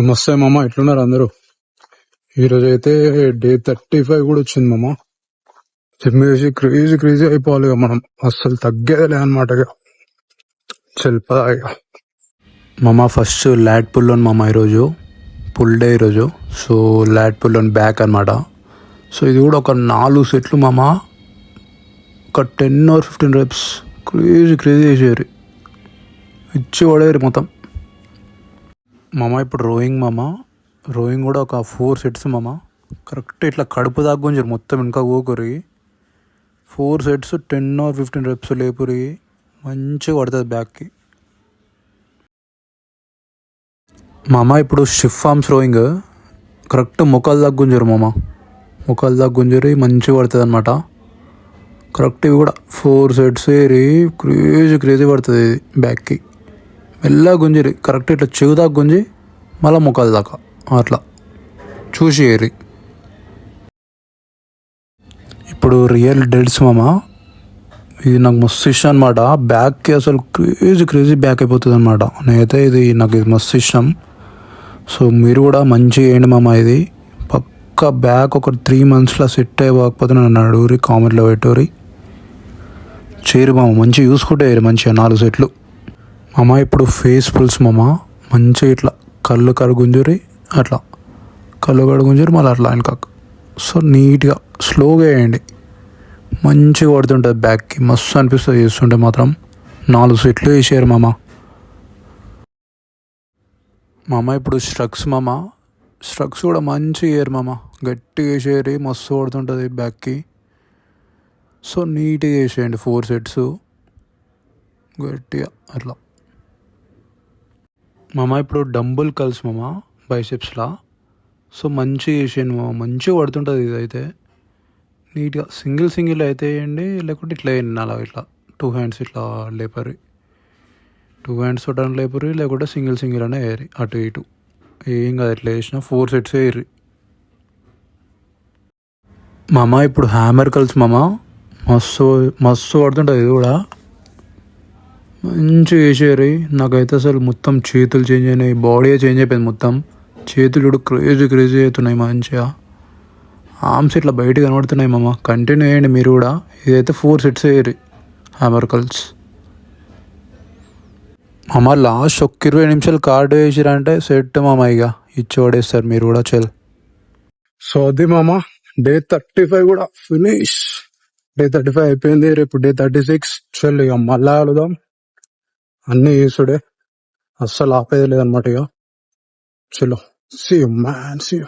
నమస్తే మామ, ఎట్లున్నారు అందరూ? ఈరోజు అయితే డే 35 కూడా వచ్చింది మామ. జిమ్ చేసి క్రేజీ క్రేజీ అయిపోవాలి ఇక మనం, అస్సలు తగ్గేదిలే అనమాట. ఇక చెల్పదా ఇక మామ. ఫస్ట్ ల్యాట్ పుల్ ఆన్ మామ, ఈరోజు పుల్ డే ఈరోజు. సో ల్యాట్ పుల్ ఆన్ బ్యాక్ అనమాట. సో ఇది కూడా ఒక 4 సెట్లు మామ, ఒక 10 or 15 reps. క్రేజీ క్రేజీ చేసేయారు, ఇచ్చి పడేరు మొత్తం మామ. ఇప్పుడు రోయింగ్ మామ, రోయింగ్ కూడా ఒక 4 sets మామ. కరెక్ట్ ఇట్లా కడుపు దాకా గుంజరు మొత్తం, ఇంకా ఊకురి 4 sets 10 or 15 reps లేపురి, మంచిగా పడుతుంది బ్యాక్కి మామ. ఇప్పుడు షిఫ్ట్ ఆర్మ్స్ రోయింగ్ కరెక్ట్ మొక్కలు దాకా గుంజరు మామ, మొక్కలు దాకా గుంజరి మంచిగా పడుతుంది అనమాట. కరెక్ట్ ఇవి కూడా 4 sets ఏరి క్రేజీ క్రేజీ పడుతుంది ఇది బ్యాక్కి. మెల్లగా గుంజిరి, కరెక్ట్ ఇట్లా చెవు దాకా గుంజి మళ్ళీ మొక్కలు దాకా అట్లా చూసి ఏరి. ఇప్పుడు రియల్ డెడ్స్ మామ, ఇది నాకు మస్తు ఇష్టం అనమాట. బ్యాక్కి అసలు క్రేజీ క్రేజీ బ్యాక్ అయిపోతుంది అనమాట. నేనైతే నాకు ఇది మస్తు ఇష్టం. సో మీరు కూడా మంచిగా వేయండి మామ. ఇది పక్క బ్యాక్ ఒక 3 monthsలో సెట్ అయ్యకపోతే నన్ను అడుగురి, కామెంట్లో పెట్టూరి. చేరు మామ, మంచిగా చూసుకుంటే మంచిగా 4 సెట్లు మామ. ఇప్పుడు ఫేస్ పుల్స్ మామ, మంచిగా ఇట్లా కళ్ళు కడుగుంజరి, అట్లా కళ్ళు కడుగుంజరి మళ్ళీ అట్లా వెనక. సో నీట్గా స్లోగా వేయండి, మంచిగా పడుతుంటుంది బ్యాక్కి, మస్తు అనిపిస్తుంది చేస్తుంటే మాత్రం. 4 సెట్లు వేసారు మామ. ఇప్పుడు స్ట్రక్స్ మామ, స్ట్రక్స్ కూడా మంచిగా వేయరు మామ, గట్టిగా వేసేయరు, మస్తు పడుతుంటుంది బ్యాక్కి. సో నీట్గా వేసేయండి 4 sets గట్టిగా అట్లా మామ. ఇప్పుడు డంబుల్ కల్స్ మామ, బైసెప్స్లా. సో మంచిగా వేసేయండి మామ, మంచిగా పడుతుంటుంది ఇదైతే. నీట్గా సింగిల్ అయితే వేయండి, లేకుంటే ఇట్లా వేయండి అలా, ఇట్లా 2 hands ఇట్లా లేపరి, 2 hands తోటని లేపరి, లేకుంటే సింగిల్ అనే వేయరి, అటు ఇటు ఏం కాదు. ఎట్లా వేసినా 4 sets వేయరి మామ. ఇప్పుడు హ్యామర్ కల్స్ మామ, మస్తు మస్తు పడుతుంటుంది ఇది కూడా, మంచిగా వేసేయారు. నాకైతే అసలు మొత్తం చేతులు చేంజ్ అయినాయి, బాడీ చేంజ్ అయిపోయింది మొత్తం. చేతులు కూడా క్రేజీ క్రేజీ అవుతున్నాయి మంచిగా, ఆర్మ్స్ ఇట్లా బయట కనబడుతున్నాయి మామ. కంటిన్యూ చేయండి మీరు కూడా. ఇదైతే 4 sets వేయరు హ్యామర్ కల్స్ మామ. లాస్ట్ 20 నిమిషాలు కార్డు వేసిరంటే సెట్ మామ, ఇక ఇచ్చి పడేస్తారు మీరు కూడా. చల్. సో అది మామ, డే 35 కూడా ఫినిష్. డే 35 అయిపోయింది, రేపు డే 36. చల్ ఇక మళ్ళా కలుద్దాం. అన్నీ చేసుడే, అస్సలు ఆపేది లేదనమాట ఇక. చలో, see you man, see you.